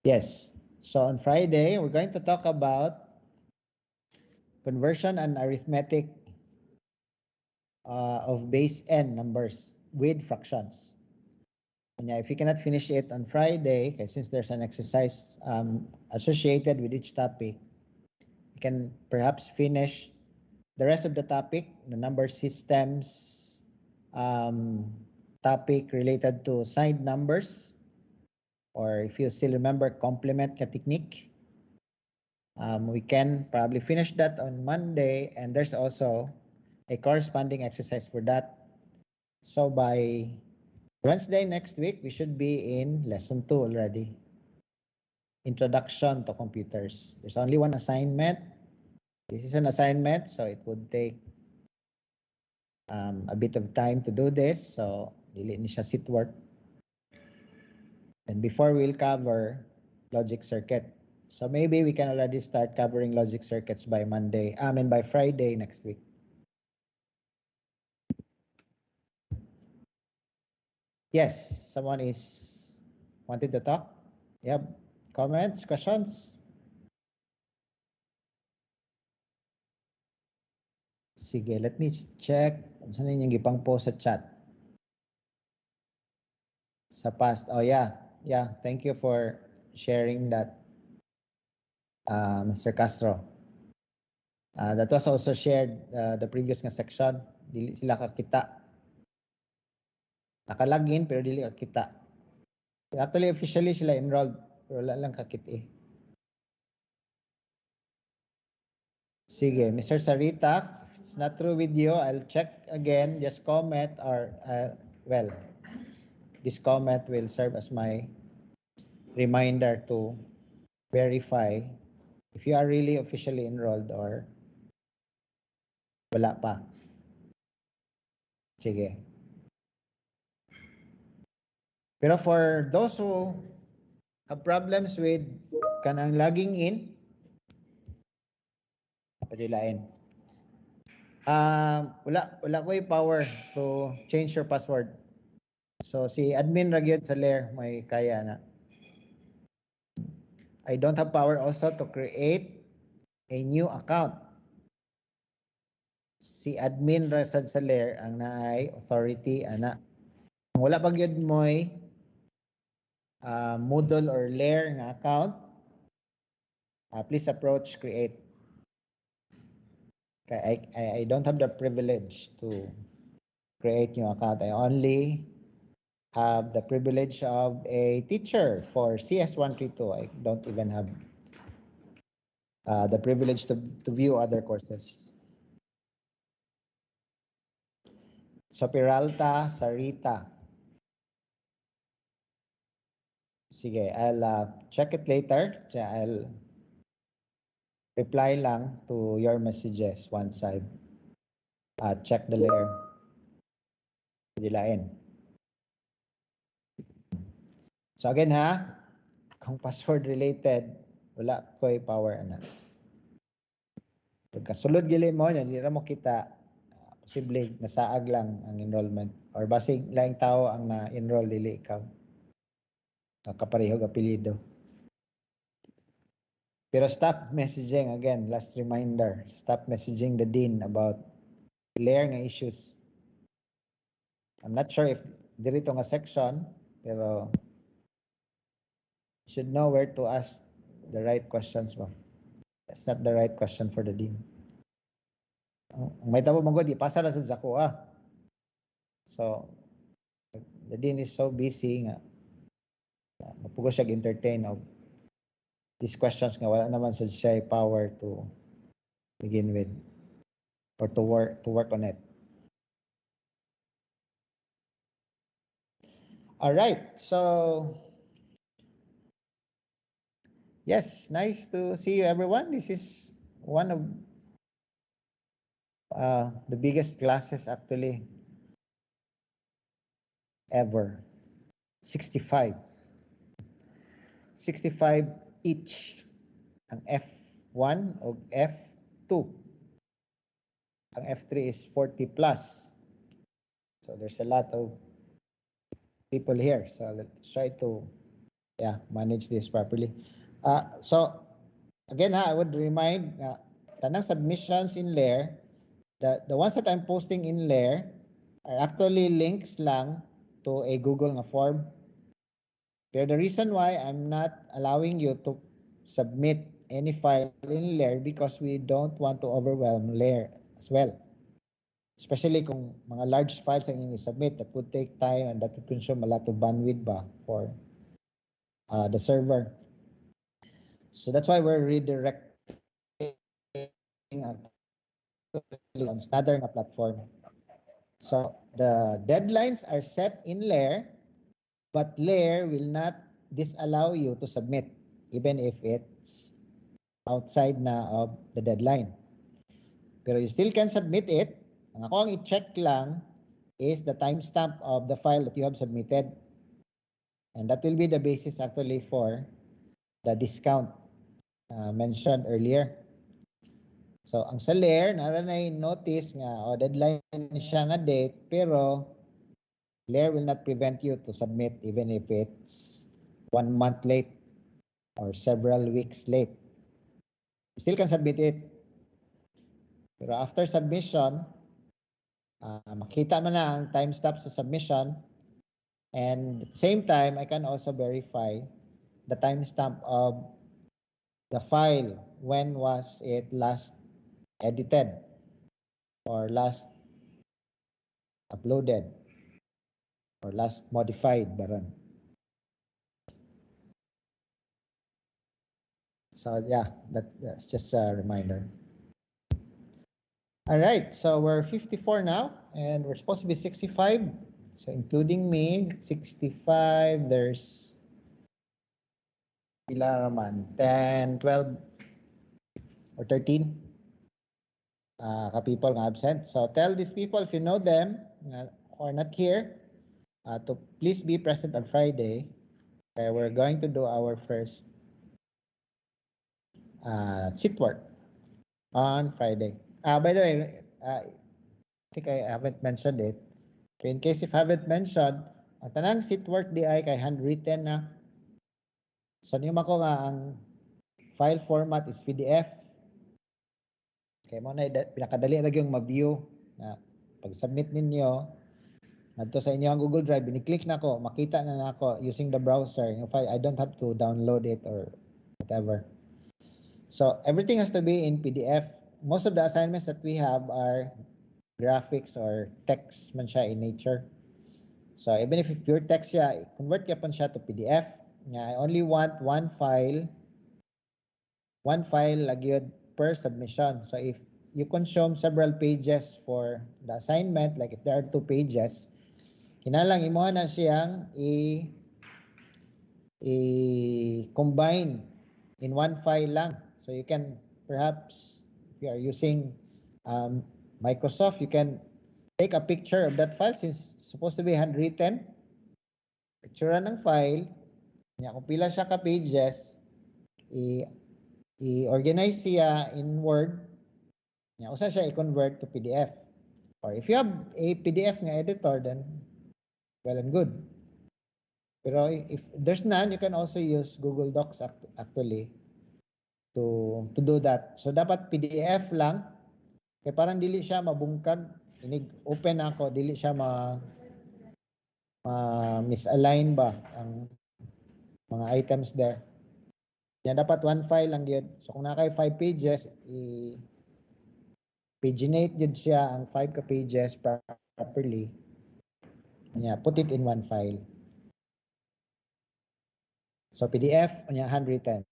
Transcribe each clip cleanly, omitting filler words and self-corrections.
Yes. So on Friday, we're going to talk about conversion and arithmetic of base n numbers with fractions. And yeah, if you cannot finish it on Friday, okay, since there's an exercise associated with each topic, you can perhaps finish the rest of the topic, the number systems topic related to signed numbers, or if you still remember complement technique. We can probably finish that on Monday, and there's also a corresponding exercise for that. So by Wednesday next week, we should be in lesson 2 already. Introduction to computers. There's only one assignment. This is an assignment, so it would take a bit of time to do this. So, dili ni siya sit work. And before we'll cover logic circuit. So maybe we can already start covering logic circuits by by Friday next week. Yes, someone is wanted to talk. Yep. Comments, questions? Sige, let me check. Saan yung gipang post sa chat? Sa past. Oh yeah. Yeah, thank you for sharing that, Mr. Castro. That was also shared the previous nga section. Dili sila kakita. Nakalagin pero dili kakita. Actually, officially sila enrolled pero wala lang kakita. Sige, Mr. Sarita, if it's not true with you, I'll check again. Just comment or, this comment will serve as my reminder to verify if you are really officially enrolled or wala pa. Sige. Pero for those who have problems with kanang logging in, padilain. Wala ko power to change your password. So si admin ragyod sa Lair may kaya na. I don't have power also to create a new account. Si admin rasad sa Lair ang naay authority ana. Kung wala pag yun mo'y Moodle or Lair nga account, please approach create. I don't have the privilege to create new account. I only have the privilege of a teacher for CS132. I don't even have the privilege to view other courses. So Peralta, Sarita. Sige, I'll check it later. I'll reply lang to your messages once I've checked the layer. Dilain. So again ha, kung password related, wala ko'y power ana. Pagkasulod gili mo, hindi na mo kita, posible nasaag lang ang enrollment or basig laing tao ang na-enroll dili ikaw. Kaparehog apelido. Pero stop messaging again, last reminder, stop messaging the dean about layer nga issues. I'm not sure if dirito nga section, pero you should know where to ask the right questions ba. That's not the right question for the dean. May tabo magod ipasa na sa Zako So the dean is so busy nga mapugo siya entertain of these questions nga wala naman sa siya power to begin with or to work on it. All right, so yes, nice to see you everyone. This is one of the biggest classes actually ever. 65 each ang F1 o F2. Ang F3 is 40 plus. So there's a lot of people here. So let's try to manage this properly. So again, I would remind tanang submissions in Lair, the ones that I'm posting in Lair are actually links lang to a Google na form. Pero the reason why I'm not allowing you to submit any file in Lair because we don't want to overwhelm Lair as well. Especially kung mga large files ang i-submit, that would take time and that would consume a lot of bandwidth ba for the server. So that's why we're redirecting on another platform. So the deadlines are set in Lair, but Lair will not disallow you to submit even if it's outside na of the deadline. Pero you still can submit it. Ang ako ang i-check lang is the timestamp of the file that you have submitted. And that will be the basis actually for the discount mentioned earlier. So ang sa Lair, naran ay notice nga deadline siya nga date, pero Lair will not prevent you to submit even if it's 1 month late or several weeks late. You still can submit it. Pero after submission, makita mo na ang timestamp sa submission, and at the same time, I can also verify the timestamp of the file. When was it last edited or last uploaded or last modified baron. So yeah, that's just a reminder. All right, so we're 54 now and we're supposed to be 65. So including me, 65, there's pila naman, 10, 12, or 13 ka-people nga absent. So tell these people, if you know them who are not here, to please be present on Friday. We're going to do our first sit work on Friday. By the way, I think I haven't mentioned it. So in case if I haven't mentioned, ang tanang sit work di ay kay handwritten na. So niyo mako nga ang file format is PDF. Kaya mo na pinakadali ra yung ma-view na pag-submit ninyo ngadto sa inyo ang Google Drive, ni-click na ko, makita na nako using the browser yung file. I don't have to download it or whatever. So everything has to be in PDF. Most of the assignments that we have are graphics or text man siya in nature. So even if pure text siya, convert ka pa siya to PDF. I only want one file agyod per submission. So if you consume several pages for the assignment, like if there are 2 pages, kinalang imo na siyang i-combine in one file lang. So you can perhaps, if you are using Microsoft, you can take a picture of that file since it's supposed to be handwritten. Picture ng file, kung pila siya ka pages, i-organize siya in Word, usa siya i-convert to PDF. Or if you have a PDF nga editor, then well and good. Pero if there's none, you can also use Google Docs actually to do that. So dapat PDF lang, kaya parang dili siya mabungkag. Inig open ako, dili siya misalign ba ang mga items there. Kaya dapat one file lang yun. So kung nakay 5 pages, paginate yun siya ang 5 ka pages properly. Put it in one file. So PDF, handwritten.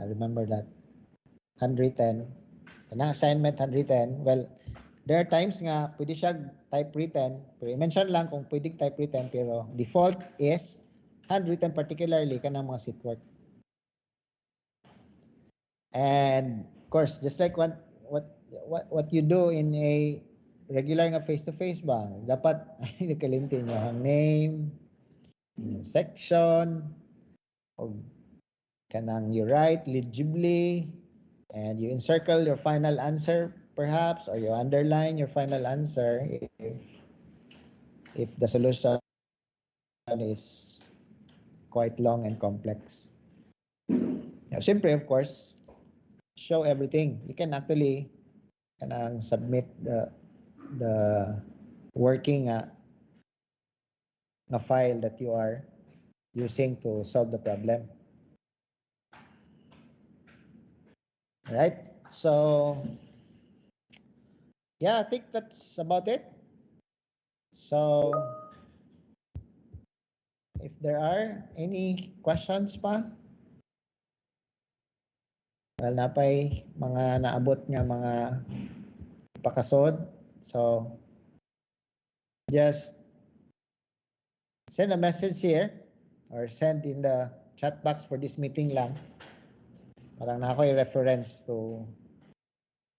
Remember that. Handwritten. Kanang assignment, handwritten. Well, there are times nga pwede siya typewritten. Pero i-mention lang kung pwede typewritten. Pero default is handwritten, particularly kanang mga sit work. And of course, just like what you do in a regular nga face-to-face ba, dapat nakalimtin nyo ang name, section, o kanang you write legibly, and you encircle your final answer perhaps, or you underline your final answer if the solution is quite long and complex. Now, syempre, of course, show everything. You can actually submit the working na file that you are using to solve the problem. All right, so yeah, I think that's about it. So if there are any questions pa, well, napay mga naabot nga mga pakasod. So just send a message here or send in the chat box for this meeting lang. Parang na ako i-reference to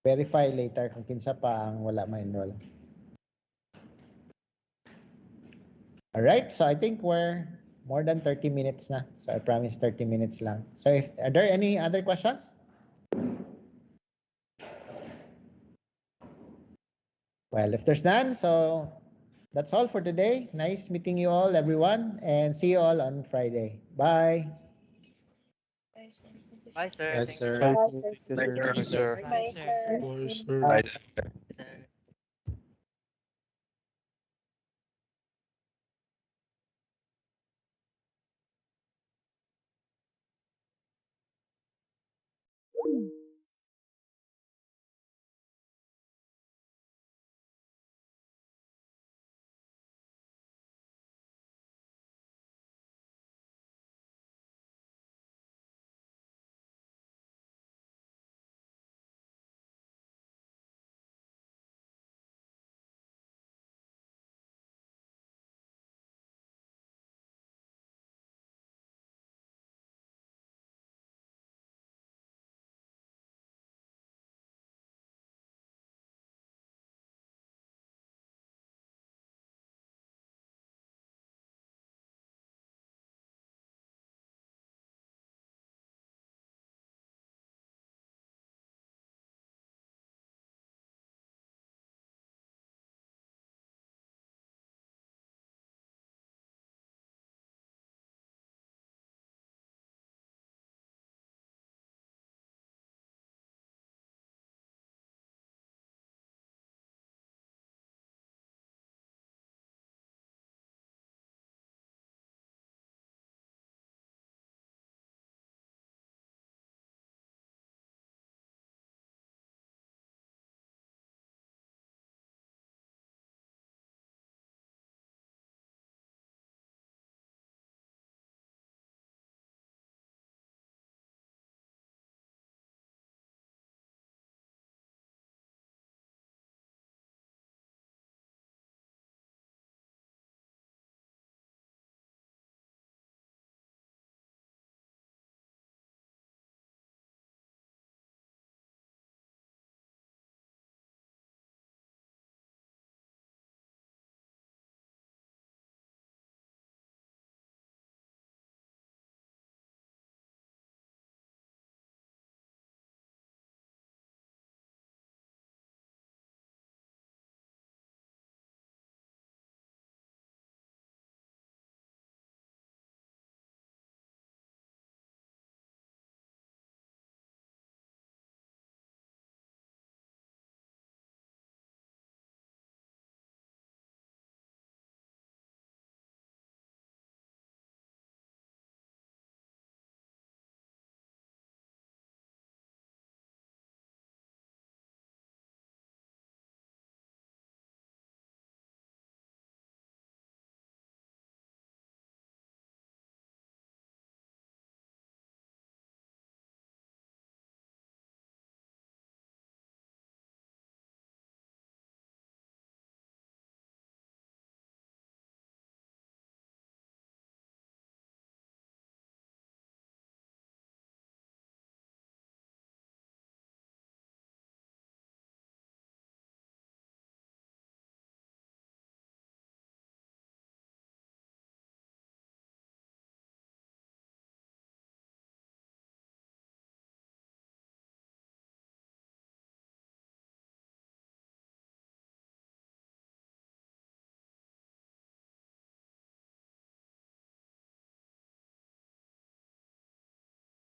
verify later kung kinsa pa ang wala ma-enroll. Alright, so I think we're more than 30 minutes na. So I promise 30 minutes lang. So are there any other questions? Well, if there's none, so that's all for today. Nice meeting you all, everyone, and see you all on Friday. Bye. Bye, sir. Bye, sir. Bye, Thank you, sir. sir. Thank you, sir. Bye, sir. Bye, sir. Bye, sir. Bye, sir. Bye, sir.